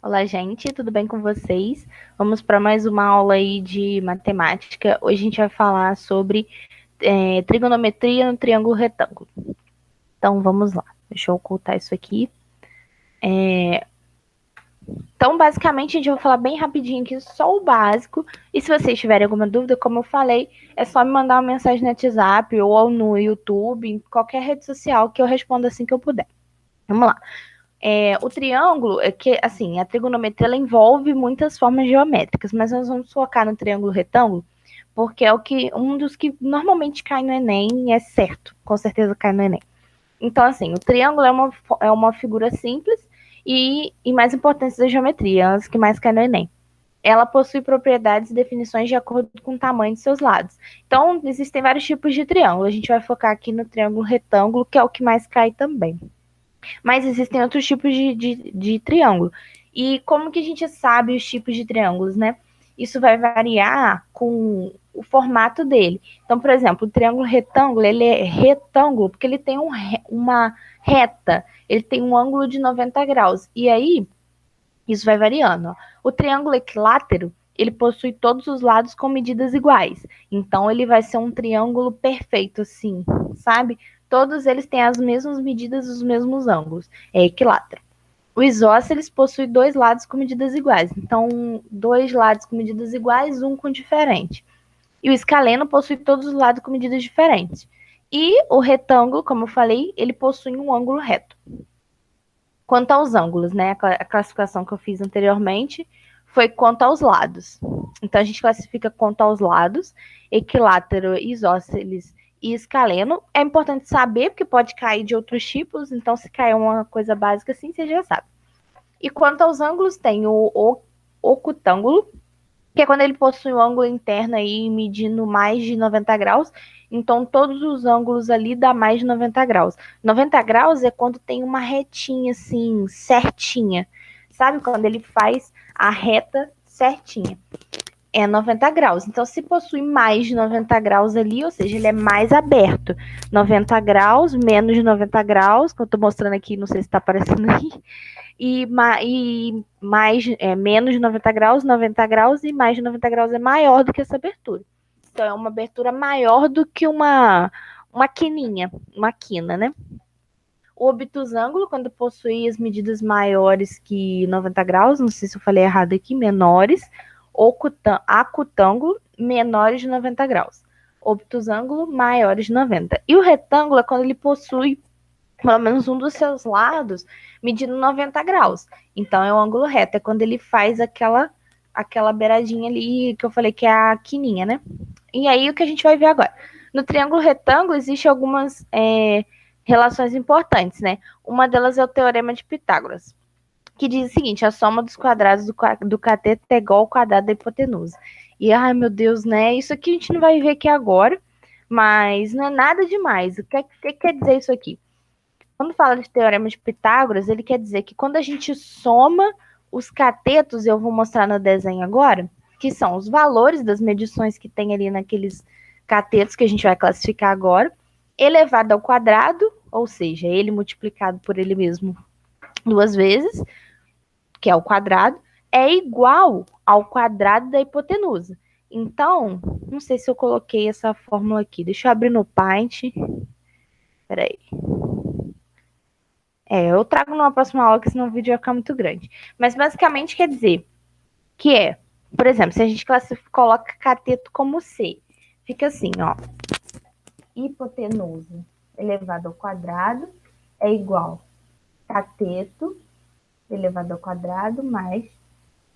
Olá, gente, tudo bem com vocês? Vamos para mais uma aula aí de matemática. Hoje a gente vai falar sobre trigonometria no triângulo retângulo. Então, vamos lá. Deixa eu ocultar isso aqui. Então, basicamente, a gente vai falar bem rapidinho aqui, só o básico. E se vocês tiverem alguma dúvida, como eu falei, é só me mandar uma mensagem no WhatsApp ou no YouTube, em qualquer rede social, que eu respondo assim que eu puder. Vamos lá. O triângulo, que assim, a trigonometria ela envolve muitas formas geométricas, mas nós vamos focar no triângulo retângulo, porque é um dos que normalmente cai no Enem, é certo, com certeza cai no Enem. Então, assim, o triângulo é uma figura simples e mais importante da geometria, é as que mais cai no Enem. Ela possui propriedades e definições de acordo com o tamanho de seus lados. Então, existem vários tipos de triângulo. A gente vai focar aqui no triângulo retângulo, que é o que mais cai também. Mas existem outros tipos de triângulo. E como que a gente sabe os tipos de triângulos, né? Isso vai variar com o formato dele. Então, por exemplo, o triângulo retângulo, ele é retângulo porque ele tem uma reta, ele tem um ângulo de 90 graus. E aí, isso vai variando. Ó. O triângulo equilátero, ele possui todos os lados com medidas iguais. Então, ele vai ser um triângulo perfeito, assim, sabe? Todos eles têm as mesmas medidas, os mesmos ângulos. É equilátero. O isósceles possui dois lados com medidas iguais. Então, dois lados com medidas iguais, um com diferente. E o escaleno possui todos os lados com medidas diferentes. E o retângulo, como eu falei, ele possui um ângulo reto. Quanto aos ângulos, né? A classificação que eu fiz anteriormente foi quanto aos lados. Então, a gente classifica quanto aos lados, equilátero, isósceles e escaleno. É importante saber, porque pode cair de outros tipos, então se cair uma coisa básica assim, você já sabe. E quanto aos ângulos, tem o ocutângulo, que é quando ele possui um ângulo interno aí medindo mais de 90 graus. Então, todos os ângulos ali dá mais de 90 graus. 90 graus é quando tem uma retinha assim, certinha. Sabe? Quando ele faz a reta certinha. É 90 graus. Então, se possui mais de 90 graus ali, ou seja, ele é mais aberto. 90 graus, menos de 90 graus, que eu estou mostrando aqui, não sei se está aparecendo aí, e mais menos de 90 graus e mais de 90 graus é maior do que essa abertura. Então é uma abertura maior do que uma quininha, uma quina, né? O obtusângulo, quando possui as medidas maiores que 90 graus, não sei se eu falei errado aqui, menores, acutângulo, menores de 90 graus. Obtusângulo, maiores de 90. E o retângulo é quando ele possui pelo menos um dos seus lados medindo 90 graus. Então é um ângulo reto, é quando ele faz aquela beiradinha ali que eu falei que é a quininha, né? E aí o que a gente vai ver agora? No triângulo retângulo existem algumas relações importantes, né? Uma delas é o teorema de Pitágoras, que diz o seguinte: a soma dos quadrados do cateto é igual ao quadrado da hipotenusa. E ai meu Deus, né? Isso aqui a gente não vai ver aqui agora, mas não é nada demais. O que quer dizer isso aqui? Quando fala de teorema de Pitágoras, ele quer dizer que quando a gente soma os catetos, eu vou mostrar no desenho agora, que são os valores das medições que tem ali naqueles catetos que a gente vai classificar agora, elevado ao quadrado, ou seja, ele multiplicado por ele mesmo duas vezes, que é o quadrado, é igual ao quadrado da hipotenusa. Então, não sei se eu coloquei essa fórmula aqui. Deixa eu abrir no Paint. Peraí. Eu trago numa próxima aula, que senão o vídeo vai ficar muito grande. Mas basicamente quer dizer que por exemplo, se a gente coloca cateto como C, fica assim, ó. Hipotenusa elevado ao quadrado é igual cateto elevado ao quadrado mais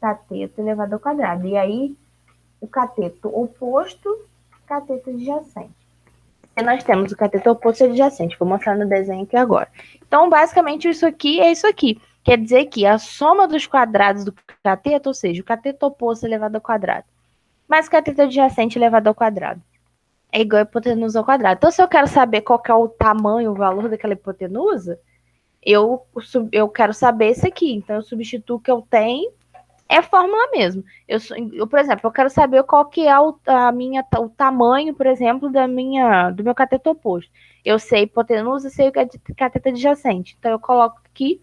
cateto elevado ao quadrado. E aí, o cateto oposto, cateto adjacente. E nós temos o cateto oposto e adjacente. Vou mostrar no desenho aqui agora. Então, basicamente, isso aqui é isso aqui. Quer dizer que a soma dos quadrados do cateto, ou seja, o cateto oposto elevado ao quadrado, mais o cateto adjacente elevado ao quadrado, é igual a hipotenusa ao quadrado. Então, se eu quero saber qual que é o tamanho, o valor daquela hipotenusa, eu quero saber isso aqui. Então, eu substituo o que eu tenho, é fórmula mesmo. Por exemplo, eu quero saber qual que é o tamanho, por exemplo, do meu cateto oposto. Eu sei hipotenusa, sei o cateto adjacente. Então, eu coloco aqui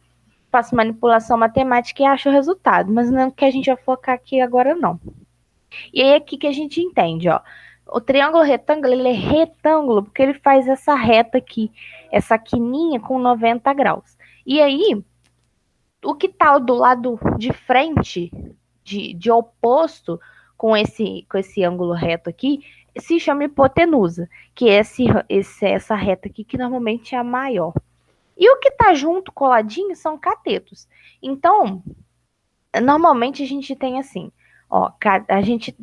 faço manipulação matemática e acho o resultado, mas não é o que a gente vai focar aqui agora, não. E aí, aqui que a gente entende, ó. O triângulo retângulo, ele é retângulo porque ele faz essa reta aqui, essa quininha com 90 graus. E aí, o que tá do lado de frente, de oposto com esse ângulo reto aqui, se chama hipotenusa, que é essa reta aqui, que normalmente é a maior. E o que tá junto, coladinho, são catetos. Então, normalmente a gente tem assim, ó,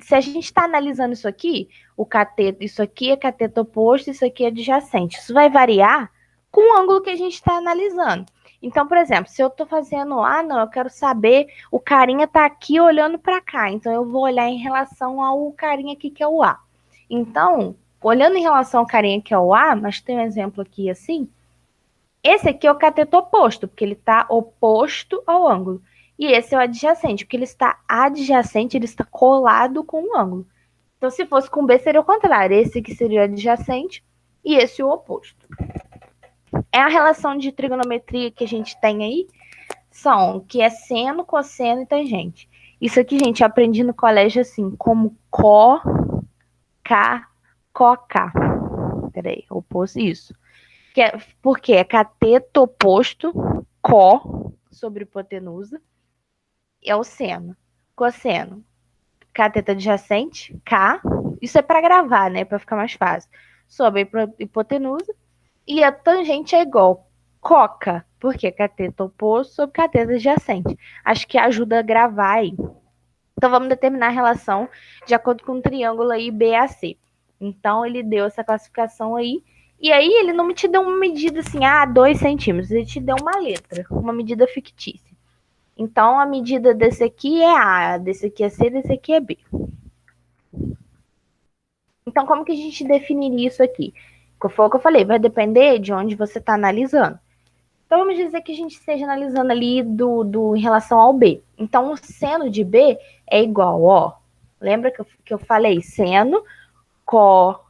se a gente está analisando isso aqui, o cateto, isso aqui é cateto oposto, isso aqui é adjacente. Isso vai variar com o ângulo que a gente está analisando. Então, por exemplo, se eu estou fazendo, não, eu quero saber, o carinha está aqui olhando para cá, então eu vou olhar em relação ao carinha aqui que é o A. Então, olhando em relação ao carinha que é o A, mas tem um exemplo aqui assim, esse aqui é o cateto oposto, porque ele está oposto ao ângulo. E esse é o adjacente, porque ele está adjacente, ele está colado com o ângulo. Então, se fosse com B, seria o contrário. Esse aqui seria o adjacente e esse o oposto. É a relação de trigonometria que a gente tem aí, que é seno, cosseno e tangente. Isso aqui, gente, eu aprendi no colégio assim, como có, cá, có-cá. Peraí, oposto, isso. Porque é cateto oposto, có, sobre hipotenusa, é o seno. Cosseno, cateto adjacente, K. Isso é para gravar, né? Para ficar mais fácil. Sobre a hipotenusa. E a tangente é igual coca, porque cateto oposto sobre cateto adjacente. Acho que ajuda a gravar aí. Então vamos determinar a relação de acordo com o triângulo aí BAC. Então ele deu essa classificação aí. E aí ele não me te deu uma medida assim, 2 centímetros. Ele te deu uma letra, uma medida fictícia. Então a medida desse aqui é A, desse aqui é C, desse aqui é B. Então como que a gente definiria isso aqui? Foi o que eu falei, vai depender de onde você está analisando. Então vamos dizer que a gente esteja analisando ali em relação ao B. Então o seno de B é igual, ó. Lembra que eu falei? Seno, có.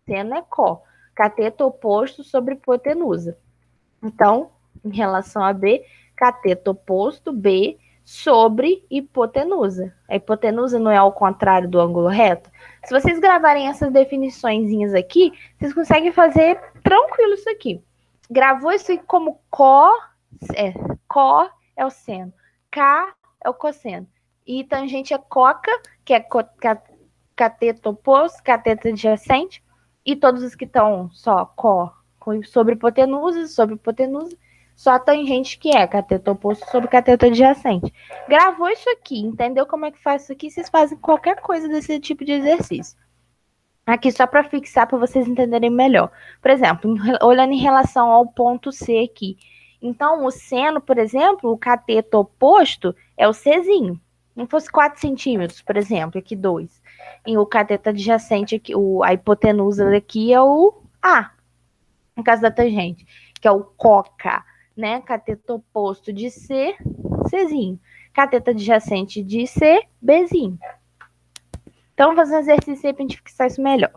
Seno é có. Cateto oposto sobre hipotenusa. Então, em relação a B, cateto oposto, B, sobre hipotenusa. A hipotenusa não é ao contrário do ângulo reto? Se vocês gravarem essas definiçõezinhas aqui, vocês conseguem fazer tranquilo isso aqui. Gravou isso aqui como có é o seno, K é o cosseno. E tangente é coca, que é cateto oposto, cateto adjacente. E todos os que estão só có sobre hipotenusa, só a tangente que é cateto oposto sobre cateto adjacente. Gravou isso aqui, entendeu como é que faz isso aqui? Vocês fazem qualquer coisa desse tipo de exercício. Aqui só para fixar, para vocês entenderem melhor. Por exemplo, olhando em relação ao ponto C aqui. Então, o seno, por exemplo, o cateto oposto é o Czinho. Não fosse 4 centímetros, por exemplo, aqui 2. E o cateto adjacente, aqui, a hipotenusa daqui é o A, no caso da tangente, que é o coca, né? Cateto oposto de C, Czinho. Cateto adjacente de C, Bzinho. Então, vamos fazer um exercício aí para a gente fixar isso melhor.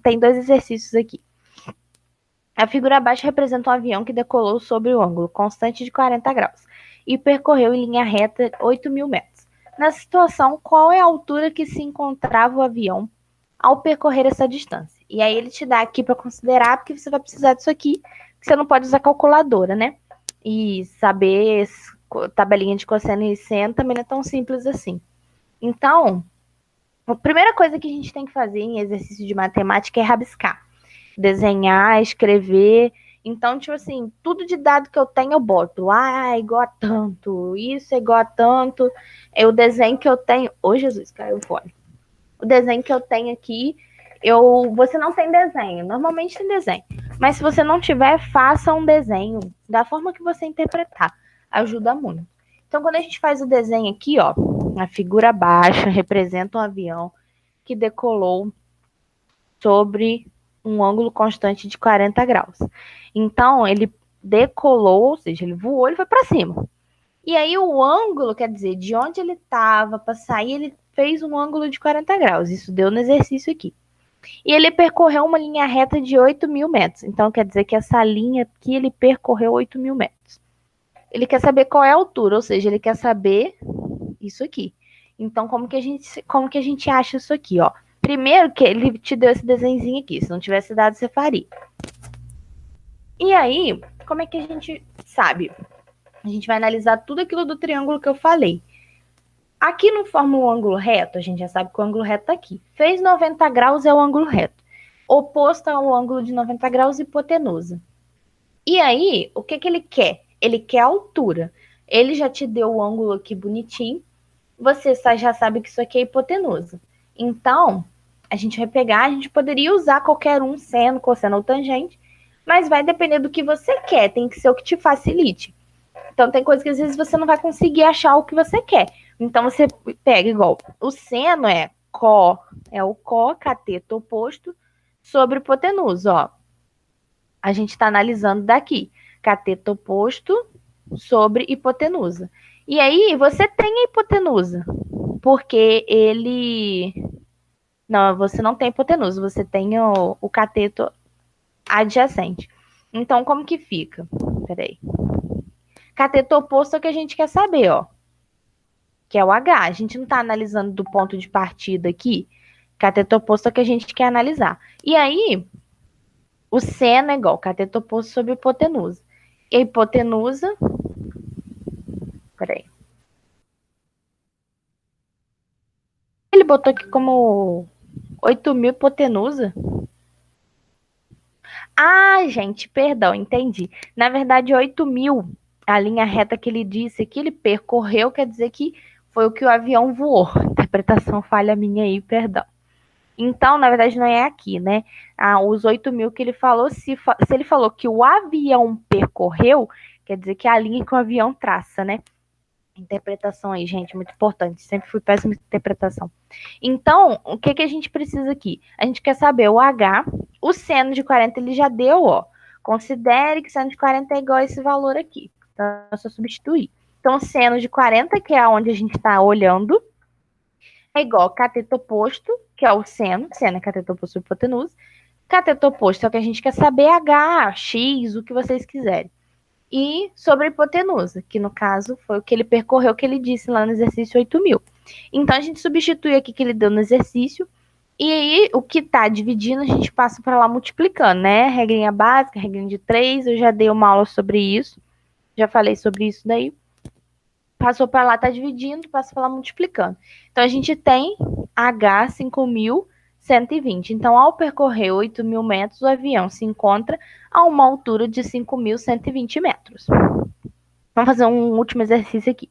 Tem 2 exercícios aqui. A figura abaixo representa um avião que decolou sobre o ângulo constante de 40 graus e percorreu em linha reta 8.000 metros. Nessa situação, qual é a altura que se encontrava o avião ao percorrer essa distância? E aí ele te dá aqui para considerar, porque você vai precisar disso aqui, que você não pode usar calculadora, né? E saber tabelinha de cosseno e seno também não é tão simples assim. Então, a primeira coisa que a gente tem que fazer em exercício de matemática é rabiscar. Desenhar, escrever. Então, tipo assim, tudo de dado que eu tenho eu boto. É igual a tanto. Isso é igual a tanto. É o desenho que eu tenho. Ô, Jesus, caiu fora. O desenho que eu tenho aqui, você não tem desenho. Normalmente tem desenho. Mas se você não tiver, faça um desenho da forma que você interpretar. Ajuda muito. Então, quando a gente faz o desenho aqui, ó, a figura baixa representa um avião que decolou sobre um ângulo constante de 40 graus. Então, ele decolou, ou seja, ele voou, ele foi para cima. E aí, o ângulo, quer dizer, de onde ele estava para sair, ele fez um ângulo de 40 graus. Isso deu no exercício aqui. E ele percorreu uma linha reta de 8.000 metros. Então, quer dizer que essa linha aqui, ele percorreu 8.000 metros. ele quer saber qual é a altura, ou seja, ele quer saber isso aqui. Então, como que a gente acha isso aqui, ó? Primeiro que ele te deu esse desenhozinho aqui. Se não tivesse dado, você faria. E aí, como é que a gente sabe? A gente vai analisar tudo aquilo do triângulo que eu falei. Aqui não forma um ângulo reto, a gente já sabe que o ângulo reto tá aqui. Fez 90 graus é o ângulo reto. Oposto ao ângulo de 90 graus, hipotenusa. E aí, o que ele quer? Ele quer a altura. Ele já te deu o ângulo aqui bonitinho. Você já sabe que isso aqui é hipotenusa. Então, a gente vai pegar, a gente poderia usar qualquer um, seno, cosseno ou tangente, mas vai depender do que você quer, tem que ser o que te facilite. Então, tem coisas que às vezes você não vai conseguir achar o que você quer. Então, você pega igual, o seno é o cateto oposto sobre hipotenusa, ó. A gente está analisando daqui, cateto oposto sobre hipotenusa. E aí, você tem a hipotenusa, porque ele... Não, você não tem hipotenusa, você tem o cateto adjacente. Então, como que fica? Peraí. Cateto oposto é o que a gente quer saber, ó. Que é o H. A gente não está analisando do ponto de partida aqui. Cateto oposto é o que a gente quer analisar. E aí, o seno é igual cateto oposto sobre hipotenusa. E a hipotenusa... Peraí. Ele botou aqui como 8.000 hipotenusa. Ah, gente, perdão, entendi. Na verdade, 8.000, a linha reta que ele disse que ele percorreu, quer dizer que foi o que o avião voou. Interpretação falha minha aí, perdão. Então, na verdade, não é aqui, né? Os 8.000 que ele falou, se ele falou que o avião percorreu, quer dizer que é a linha que o avião traça, né? Interpretação aí, gente, muito importante. Sempre fui péssima em interpretação. Então, o que a gente precisa aqui? A gente quer saber o H, o seno de 40 ele já deu, ó. Considere que seno de 40 é igual a esse valor aqui. Então, é só substituir. Então, seno de 40, que é onde a gente está olhando, é igual a cateto oposto, que é o seno é cateto oposto sobre hipotenusa. Cateto oposto é o que a gente quer saber, H, X, o que vocês quiserem. E sobre a hipotenusa, que no caso foi o que ele percorreu, que ele disse lá no exercício 8.000. Então, a gente substitui aqui que ele deu no exercício, e aí o que está dividindo a gente passa para lá multiplicando, né? Regrinha básica, regrinha de 3, eu já dei uma aula sobre isso, já falei sobre isso daí. Passou para lá, está dividindo, passa para lá multiplicando. Então, a gente tem H 5.120. Então, ao percorrer 8.000 metros, o avião se encontra a uma altura de 5.120 metros. Vamos fazer um último exercício aqui.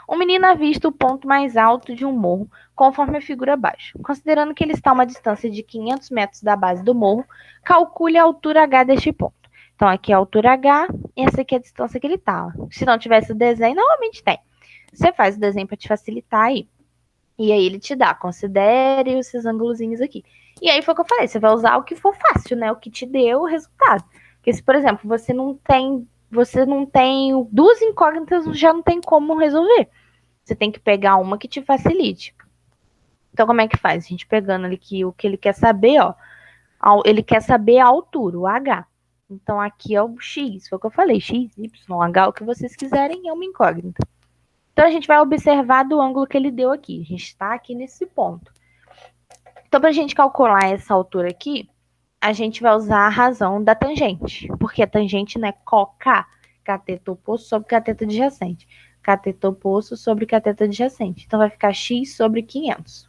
Um menino avista o ponto mais alto de um morro, conforme a figura abaixo. Considerando que ele está a uma distância de 500 metros da base do morro, calcule a altura H deste ponto. Então, aqui é a altura H, e essa aqui é a distância que ele está. Se não tivesse o desenho, normalmente tem. Você faz o desenho para te facilitar aí. E aí ele te dá, considere esses ângulozinhos aqui. E aí foi o que eu falei, você vai usar o que for fácil, né? O que te deu o resultado. Porque se, por exemplo, você não tem duas incógnitas, já não tem como resolver. Você tem que pegar uma que te facilite. Então, como é que faz? A gente pegando ali que o que ele quer saber, ó. Ele quer saber a altura, o H. Então, aqui é o X, foi o que eu falei, X, Y, H, o que vocês quiserem, é uma incógnita. Então, a gente vai observar do ângulo que ele deu aqui. A gente está aqui nesse ponto. Então, para a gente calcular essa altura aqui, a gente vai usar a razão da tangente. Porque a tangente não é coK, cateto oposto sobre cateto adjacente. Cateto oposto sobre cateto adjacente. Então, vai ficar x sobre 500.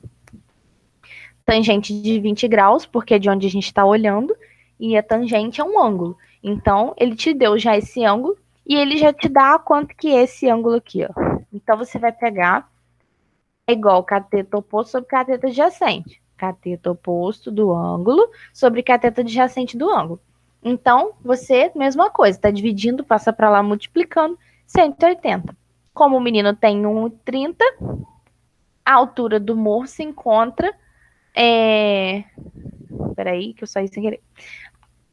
Tangente de 20 graus, porque é de onde a gente está olhando. E a tangente é um ângulo. Então, ele te deu já esse ângulo. E ele já te dá quanto que é esse ângulo aqui, ó. Então, você vai pegar igual cateto oposto sobre cateto adjacente. Cateto oposto do ângulo sobre cateto adjacente do ângulo. Então, você, mesma coisa, está dividindo, passa para lá multiplicando, 180. Como o menino tem 1,30, a altura do morro se encontra... Peraí, que eu saí sem querer.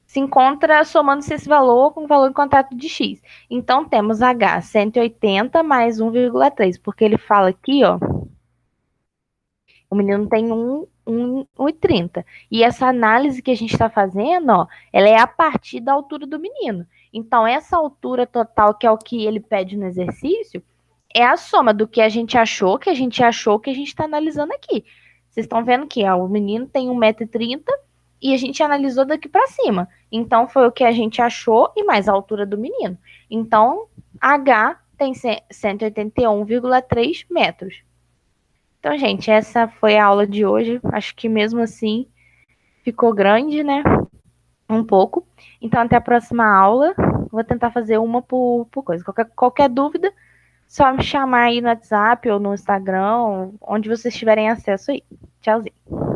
Se encontra somando-se esse valor com o valor encontrado de x. Então, temos H 180 mais 1,3, porque ele fala aqui, ó, o menino tem 1,30. E essa análise que a gente está fazendo, ó, ela é a partir da altura do menino. Então, essa altura total, que é o que ele pede no exercício, é a soma do que a gente achou, que a gente achou, que a gente está analisando aqui. Vocês estão vendo que ó, o menino tem 1,30 m e a gente analisou daqui para cima. Então, foi o que a gente achou e mais a altura do menino. Então, H tem 181,3 metros. Então, gente, essa foi a aula de hoje. Acho que mesmo assim ficou grande, né? Um pouco. Então, até a próxima aula. Vou tentar fazer uma por coisa. Qualquer dúvida, só me chamar aí no WhatsApp ou no Instagram, onde vocês tiverem acesso aí. Tchauzinho.